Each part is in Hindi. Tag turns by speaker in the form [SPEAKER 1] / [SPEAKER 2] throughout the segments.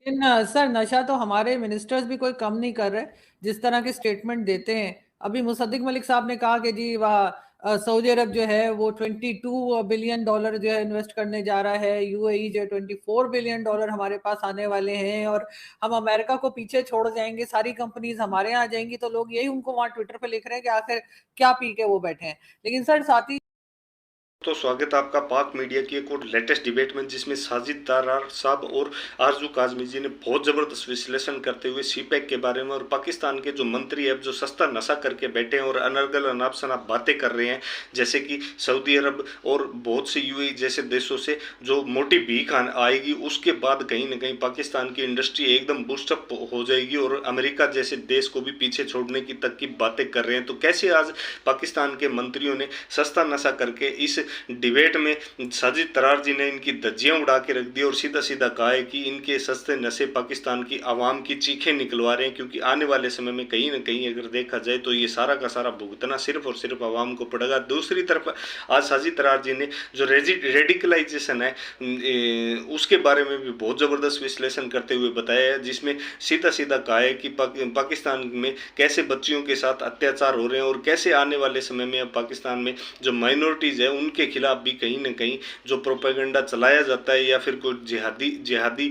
[SPEAKER 1] लेकिन सर नशा तो हमारे मिनिस्टर्स भी कोई कम नहीं कर रहे। जिस तरह के स्टेटमेंट देते हैं, अभी मुसद्दिक मलिक साहब ने कहा कि जी वह सऊदी अरब जो है वो 22 बिलियन डॉलर जो है इन्वेस्ट करने जा रहा है, यूएई जो 24 बिलियन डॉलर हमारे पास आने वाले हैं, और हम अमेरिका को पीछे छोड़ जाएंगे, सारी कंपनीज हमारे यहाँ आ जाएंगी। तो लोग यही उनको वहां ट्विटर पे लिख रहे हैं कि आखिर क्या पी के वो बैठे हैं। लेकिन सर साथ ही
[SPEAKER 2] तो स्वागत है आपका पाक मीडिया की एक और लेटेस्ट डिबेट में, जिसमें साजिद तरार साहब और आरजू काजमी जी ने बहुत ज़बरदस्त विश्लेषण करते हुए सीपैक के बारे में और पाकिस्तान के जो मंत्री अब जो सस्ता नशा करके बैठे हैं और अनर्गल अनाप शनाप बातें कर रहे हैं, जैसे कि सऊदी अरब और बहुत से यूएई जैसे देशों से जो मोटी भीख आएगी, उसके बाद कहीं ना कहीं पाकिस्तान की इंडस्ट्री एकदम बूस्टअप हो जाएगी और अमेरिका जैसे देश को भी पीछे छोड़ने की तक की बातें कर रहे हैं। तो कैसे आज पाकिस्तान के मंत्रियों ने सस्ता नशा करके इस डिबेट में साजिद तरार जी ने इनकी धज्जियां उड़ा के रख दी और सीधा सीधा कहा है कि इनके सस्ते नशे पाकिस्तान की आवाम की चीखें निकलवा रहे हैं, क्योंकि आने वाले समय में कहीं ना कहीं अगर देखा जाए तो ये सारा का सारा भुगतना सिर्फ और सिर्फ आवाम को पड़ेगा। दूसरी तरफ आज साजिद तरार जी ने जो रेडिकलाइजेशन है उसके बारे में भी बहुत ज़बरदस्त विश्लेषण करते हुए बताया है, जिसमें सीधा सीधा कहा है कि पाकिस्तान में कैसे बच्चियों के साथ अत्याचार हो रहे हैं और कैसे आने वाले समय में अब पाकिस्तान में जो माइनॉरिटीज़ है उनके खिलाफ भी कहीं ना कहीं जो प्रोपेगेंडा चलाया जाता है या फिर कोई जिहादी जिहादी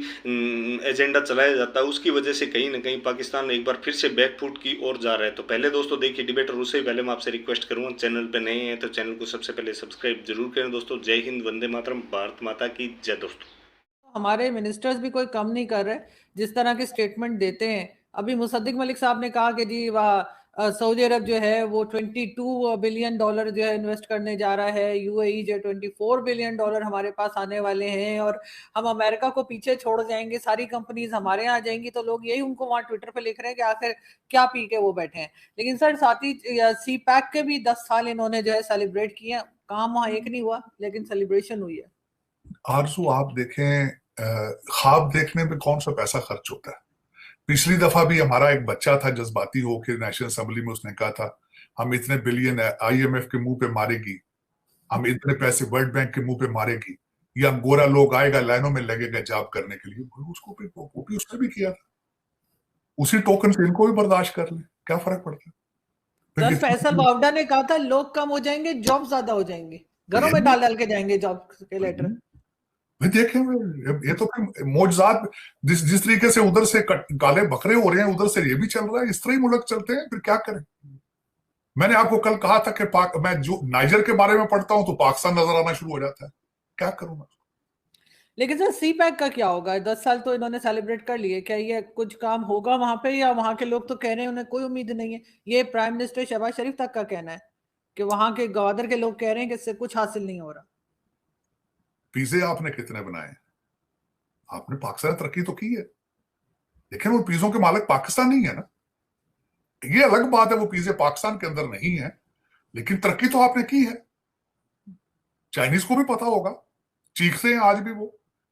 [SPEAKER 2] एजेंडा चलाया जाता है, उसकी वजह से कहीं ना कहीं पाकिस्तान एक बार फिर से बैकफुट की ओर जा रहा है। तो पहले दोस्तों देखिए डिबेट, और उससे पहले मैं आपसे रिक्वेस्ट करूंगा, चैनल पे नए हैं तो चैनल को सबसे पहले सब्सक्राइब जरूर करें दोस्तों। जय हिंद, वंदे मातरम, भारत माता की जय दोस्तों।
[SPEAKER 1] हमारे मिनिस्टर्स भी कोई कम नहीं कर रहे। जिस तरह के स्टेटमेंट देते हैं, अभी मुसद्दिक मलिक साहब ने कहा कि जी वह सऊदी अरब जो है वो 22 बिलियन डॉलर जो है इन्वेस्ट करने जा रहा है, यूएई जो 24 बिलियन डॉलर हमारे पास आने वाले हैं, और हम अमेरिका को पीछे छोड़ जाएंगे, सारी कंपनीज हमारे यहाँ आ जाएंगी। तो लोग यही उनको वहां ट्विटर पे लिख रहे हैं कि आखिर क्या पी के वो बैठे हैं। लेकिन सर साथ ही सी पैक के भी 10 साल इन्होंने जो है सेलिब्रेट किए। काम वहां एक नहीं हुआ, लेकिन सेलिब्रेशन हुई है।
[SPEAKER 3] आरजू आप देखें, ख्वाब देखने में कौन सा पैसा खर्च होता है। पिछली दफा भी हमारा एक बच्चा था जज्बाती होकर नेशनल असेंबली में, उसने कहा था हम इतने बिलियन आईएमएफ के मुंह पे मारेगी, हम इतने पैसे वर्ल्ड बैंक के मुंह पे मारेगी, या गोरा लोग आएगा लाइनों में लगेगा जॉब करने के लिए। उसको भी वो भी उसने भी किया था। उसी टोकन से इनको भी बर्दाश्त कर ले, क्या फर्क पड़ता है
[SPEAKER 1] सर फैसल
[SPEAKER 3] फिर।
[SPEAKER 1] बावडा ने कहा था लोग कम हो जाएंगे, जॉब ज्यादा हो जाएंगे, घरों में डाल डाल के जाएंगे जॉब के लेटर।
[SPEAKER 3] भाई देखें, ये तो फिर मौजूदात जिस जिस तरीके से उधर से काले बकरे हो रहे हैं, उधर से ये भी चल रहा है। इस तरह ही मुल्क चलते हैं, फिर क्या करें। मैंने आपको कल कहा था कि मैं जो नाइजर के बारे में पढ़ता हूं तो पाकिस्तान नजर आना शुरू हो जाता है। क्या करूं मैं।
[SPEAKER 1] लेकिन सर सी पैक का क्या होगा? 10 साल तो इन्होंने सेलिब्रेट कर लिए, क्या ये कुछ काम होगा वहां पे, या वहां के लोग तो कह रहे हैं उन्हें कोई उम्मीद नहीं है? ये प्राइम मिनिस्टर शहबाज शरीफ तक का कहना है कि वहां के गवादर के लोग कह रहे हैं कि इससे कुछ हासिल नहीं हो रहा।
[SPEAKER 3] पिज्जे आपने कितने बनाए? आपने पाकिस्तान तरक्की तो की है, लेकिन वो पिज्जों के मालिक पाकिस्तान नहीं है ना। ये अलग बात है, वो पिज्जे पाकिस्तान के अंदर नहीं है, लेकिन तरक्की तो आपने की है। चाइनीज को भी पता होगा, चीखते हैं आज भी वो।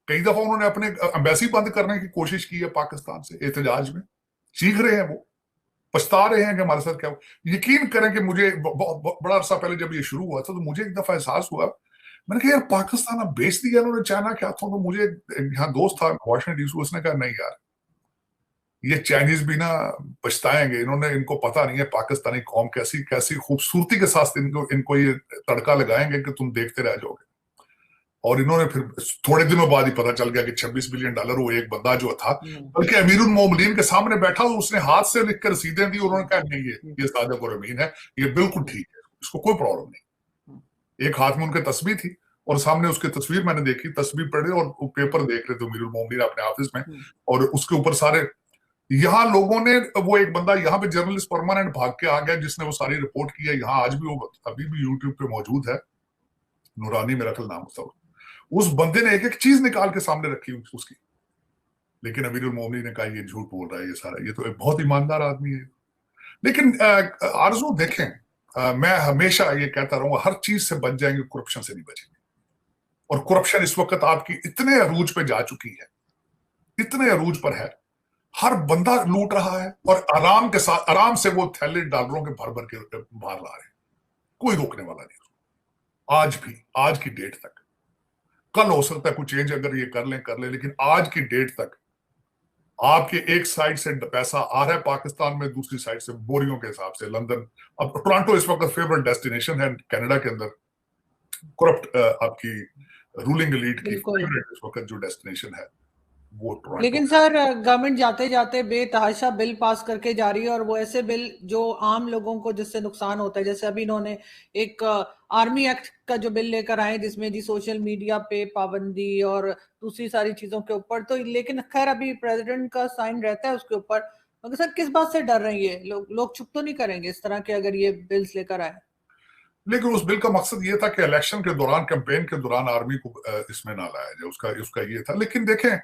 [SPEAKER 3] कई दफा उन्होंने अपने एम्बेसी बंद करने की कोशिश की है पाकिस्तान से एहतजाज में। चीख रहे हैं वो, पछता रहे हैं कि हमारे साथ क्या हुआ। यकीन करें कि मुझे बड़ा अरसा पहले जब ये शुरू हुआ था तो मुझे एक दफा एहसास हुआ। मैंने कहा यार पाकिस्तान अब बेच दिया उन्होंने चाइना के हाथों। तो मुझे यहाँ दोस्त था वाशिंगटन डीसी, उसने कहा नहीं यार, ये चाइनीज भी ना पछताएंगे। इन्होंने, इनको पता नहीं है पाकिस्तानी कौम कैसी कैसी खूबसूरती के साथ इनको इनको ये तड़का लगाएंगे कि तुम देखते रह जाओगे। और इन्होंने फिर थोड़े दिनों बाद ही पता चल गया कि 26 बिलियन डॉलर वो एक बंदा जो था, बल्कि अमीरुल मोमिनीन के सामने बैठा, तो उसने हाथ से लिखकर रसीदें दी। उन्होंने कहा नहीं, ये सादिक और अमीन है, ये बिल्कुल ठीक है, इसको कोई प्रॉब्लम नहीं। एक हाथ में उनके तस्वीर थी और सामने उसकी तस्वीर मैंने देखी, तस्वीर पढ़े और पेपर देख रहे थे अमीरुल मोमिनीन अपने ऑफिस में, और उसके ऊपर सारे यहाँ लोगों ने, वो एक बंदा यहाँ पे जर्नलिस्ट परमानेंट भाग के आ गया जिसने वो सारी रिपोर्ट की है। यहाँ आज भी वो अभी भी यूट्यूब पे मौजूद है, नूरानी मेरा ख्याल नाम उसका। उस बंदे ने एक एक चीज निकाल के सामने रखी उसकी, लेकिन अमीरुल मोमिनी ने कहा ये झूठ बोल रहा है, ये सारा, ये तो एक बहुत ईमानदार आदमी है। लेकिन आरजू देखें, मैं हमेशा ये कहता रहूंगा, हर चीज से बच जाएंगे, करप्शन से नहीं बचेंगे। और करप्शन इस वक्त आपकी इतने अरूज पे जा चुकी है, इतने अरूज पर है, हर बंदा लूट रहा है और आराम के साथ, आराम से वो थैले डॉलरों के भर भर के बाहर ला रहे हैं। कोई रोकने वाला नहीं। आज भी, आज की डेट तक, कल हो सकता है कुछ चेंज अगर ये कर लें, लेकिन आज की डेट तक आपके एक साइड से पैसा आ रहा है पाकिस्तान में, दूसरी साइड से बोरियों के हिसाब से लंदन, अब टोरंटो इस वक्त फेवरेट डेस्टिनेशन है कनाडा के अंदर, करप्ट आपकी रूलिंग एलीट की फेवरेट इस वक्त जो डेस्टिनेशन है वो टोरंटो।
[SPEAKER 1] लेकिन सर गवर्नमेंट जाते जाते बेतहाशा बिल पास करके जा रही है, और वो ऐसे बिल जो आम लोगों को जिससे नुकसान होता है, जैसे अभी इन्होंने एक आर्मी एक्ट का जो बिल लेकर आए जिसमें जी सोशल मीडिया पे पाबंदी और दूसरी सारी चीजों के ऊपर, तो लेकिन खैर अभी प्रेसिडेंट का साइन रहता है उसके ऊपर, मगर सर किस बात से डर रही है लोग चुप तो नहीं करेंगे इस तरह के अगर ये बिल्स लेकर आए?
[SPEAKER 3] लेकिन उस बिल का मकसद ये था कि इलेक्शन के दौरान, कैंपेन के दौरान आर्मी को इसमें ना लाया जाए, उसका ये था। लेकिन देखें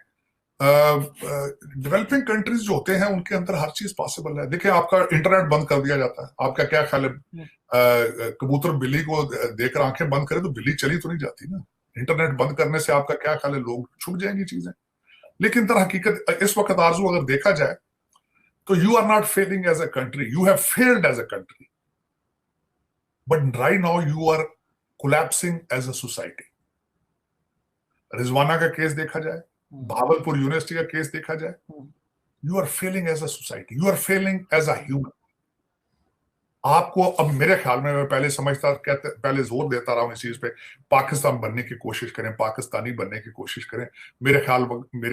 [SPEAKER 3] डेवलपिंग कंट्रीज जो होते हैं उनके अंदर हर चीज पॉसिबल है। देखिए आपका इंटरनेट बंद कर दिया जाता है, आपका क्या ख्याल है? कबूतर बिल्ली को देखकर आंखें बंद करे तो बिल्ली चली तो नहीं जाती ना। इंटरनेट बंद करने से आपका क्या ख्याल है? लोग छुप जाएंगी चीजें। लेकिन दर हकीकत इस वक्त आरजू अगर देखा जाए तो you are not failing as a country, you have failed as a country, but right now you are collapsing as a society. Rizwana का केस देखा जाए, भावलपुर यूनिवर्सिटी का केस देखा जाए, you are failing as a society, you are failing as a human. आपको अब मेरे ख्याल में, मैं पहले समझता पहले जोर देता रहा हूं इस चीज पे, पाकिस्तान बनने की कोशिश करें, पाकिस्तानी बनने की कोशिश करें। मेरे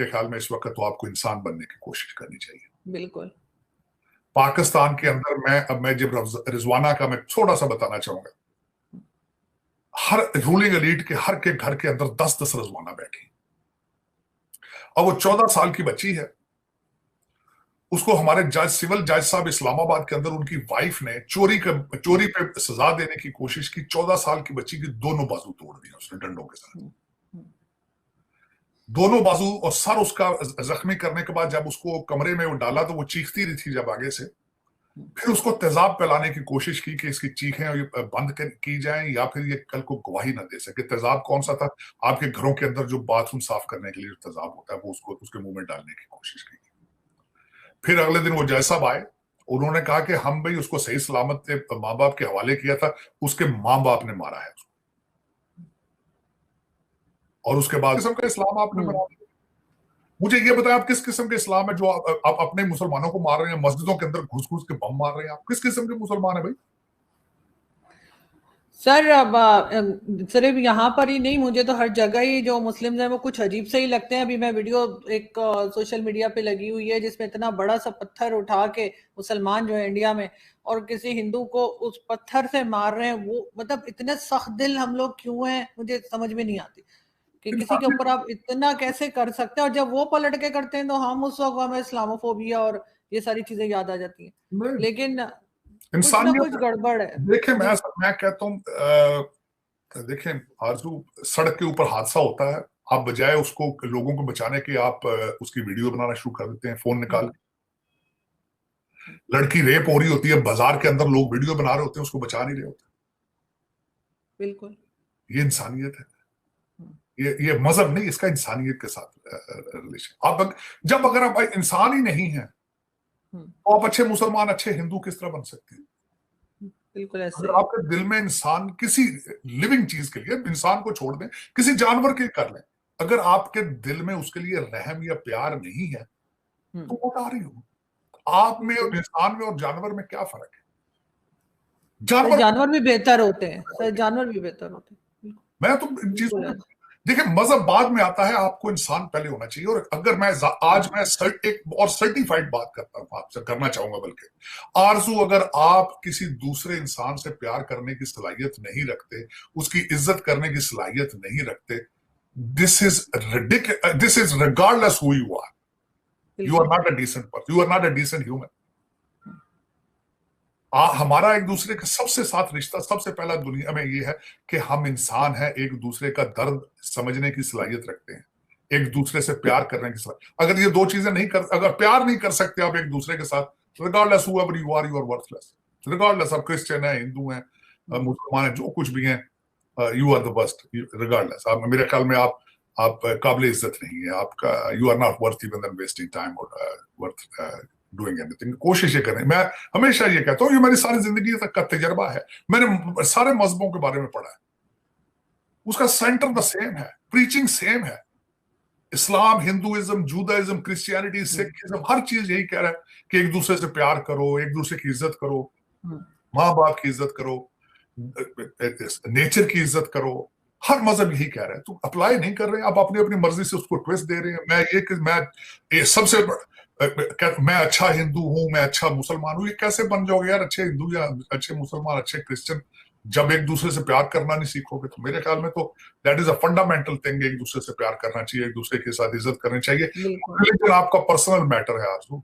[SPEAKER 3] ख्याल में इस वक्त तो आपको इंसान बनने की कोशिश करनी चाहिए।
[SPEAKER 1] बिल्कुल।
[SPEAKER 3] पाकिस्तान के अंदर मैं जब रिजवाना का मैं थोड़ा सा बताना चाहूंगा, हर रूलिंग एलीट के हर के घर के अंदर 10-10 रिजवाना बैठी। अब वो 14 साल की बच्ची है, उसको हमारे सिविल जज साहब इस्लामाबाद के अंदर उनकी वाइफ ने चोरी पे सजा देने की कोशिश की। 14 साल की बच्ची की दोनों बाजू तोड़ दिया उसने डंडों के साथ, दोनों बाजू, और सर उसका जख्मी करने के बाद जब उसको कमरे में वो डाला तो वो चीखती रही थी जब आगे से। फिर उसको तेजाब फैलाने की कोशिश की कि इसकी चीखें बंद की जाएं या फिर ये कल को गवाही ना दे सके। तेजाब कौन सा था? आपके घरों के अंदर जो बाथरूम साफ करने के लिए जो तेजाब होता है वो उसके मुंह में डालने की कोशिश की। फिर अगले दिन वो जज साहब आए, उन्होंने कहा कि हम भाई उसको सही सलामत माँ बाप के हवाले किया था, उसके माँ बाप ने मारा है उसको, और उसके बाद किस्म का इस्लाम आपने बना दिया। मुझे ये बताया आप किस किस्म के इस्लाम है जो आप अपने मुसलमानों को मार रहे हैं, मस्जिदों के अंदर घुस घुस के बम मार रहे हैं? आप किस किस्म के मुसलमान है भाई?
[SPEAKER 1] सर अब सिर्फ यहाँ पर ही नहीं, मुझे तो हर जगह ही जो मुस्लिम्स हैं वो कुछ अजीब से ही लगते हैं। अभी मैं वीडियो एक सोशल मीडिया पे लगी हुई है जिसमें इतना बड़ा सा पत्थर उठा के मुसलमान जो है इंडिया में और किसी हिंदू को उस पत्थर से मार रहे हैं। वो मतलब इतने सख्त दिल हम लोग क्यों हैं, मुझे समझ में नहीं आती कि किसी के ऊपर आप इतना कैसे कर सकते हैं। और जब वो पलट के करते हैं तो हम उस वक्त हमें इस्लामोफोबिया और ये सारी चीजें याद आ जाती हैं। लेकिन कुछ ना कुछ गड़बड़ है।
[SPEAKER 3] देखिए मैं कहता हूँ, देखें आरजू, सड़क के ऊपर हादसा होता है, आप बजाय उसको लोगों को बचाने के आप उसकी वीडियो बनाना शुरू कर देते हैं फोन निकाल के। लड़की रेप हो रही होती है बाजार के अंदर, लोग वीडियो बना रहे होते हैं, उसको बचा नहीं रहे होते।
[SPEAKER 1] बिल्कुल, ये
[SPEAKER 3] इंसानियत है, ये मजहब नहीं, इसका इंसानियत के साथ रिलेशन। आप जब अगर आप इंसान ही नहीं है तो आप अच्छे मुसलमान, अच्छे हिंदू किस तरह बन सकते हैं?
[SPEAKER 1] बिल्कुल ऐसे।
[SPEAKER 3] अगर आपके दिल में इंसान, किसी लिविंग चीज के लिए, इंसान को छोड़ दें, किसी जानवर के कर लें, अगर आपके दिल में उसके लिए रहम या प्यार नहीं है तो वो आ रही हो। आप में और इंसान में और जानवर में क्या फर्क है?
[SPEAKER 1] जानवर भी बेहतर होते हैं सर, जानवर भी बेहतर होते हैं।
[SPEAKER 3] मैं तो चीजों, देखिए मजहब बाद में आता है, आपको इंसान पहले होना चाहिए। और अगर मैं आज एक और सर्टिफाइड बात करता हूं, आपसे करना चाहूंगा, बल्कि आरजू, अगर आप किसी दूसरे इंसान से प्यार करने की सलाहियत नहीं रखते, उसकी इज्जत करने की सलाहियत नहीं रखते, this is regardless who you are, you are not a decent person, you are not a decent human. हमारा एक दूसरे के सबसे साथ रिश्ता सबसे पहला दुनिया में ये है कि हम इंसान हैं, एक दूसरे का दर्द समझने की सलाहियत रखते हैं, एक दूसरे से प्यार करने की सलाहियत। अगर ये दो चीजें अगर प्यार नहीं कर सकते आप एक दूसरे के साथ, regardless whoever you are, you are worthless. Regardless आप क्रिश्चियन है, हिंदू हैं, मुसलमान है, जो कुछ भी हैं, you are the worst. Regardless आप, मेरे ख्याल में आप काबिल इज्जत नहीं है, आपका you are not worth even then wasting time और वर्थ डूइंग एनीथिंग। कोशिश ये करें, मैं हमेशा ये कहता हूँ, ये मेरी सारी जिंदगी तक का तजर्बा है, मैंने सारे मजहबों के बारे में पढ़ा है, उसका सेंटर द सेम है, प्रीचिंग सेम है, इस्लाम, हिंदुइज्म, जूदाइज्म, क्रिश्चियनिटी, सिखिज्म, हर चीज यही कह रहा है कि एक दूसरे से प्यार करो, एक दूसरे की इज्जत करो, माँ बाप की इज्जत करो, नेचर की इज्जत करो। हर मजहब यही कह रहा है। तो अप्लाई नहीं कर रहे हैं, आप अपनी अपनी मर्जी से उसको ट्विस्ट दे रहे हैं। मैं अच्छा हिंदू हूं, मैं अच्छा मुसलमान हूं, ये कैसे बन जाओगे यार अच्छे हिंदू या अच्छे मुसलमान, अच्छे क्रिश्चियन, जब एक दूसरे से प्यार करना नहीं सीखोगे? तो मेरे ख्याल में तो that is a fundamental thing. एक दूसरे से प्यार करना चाहिए, एक दूसरे के साथ इज्जत करनी चाहिए। रिलीजन आपका पर्सनल मैटर है आरज़ू।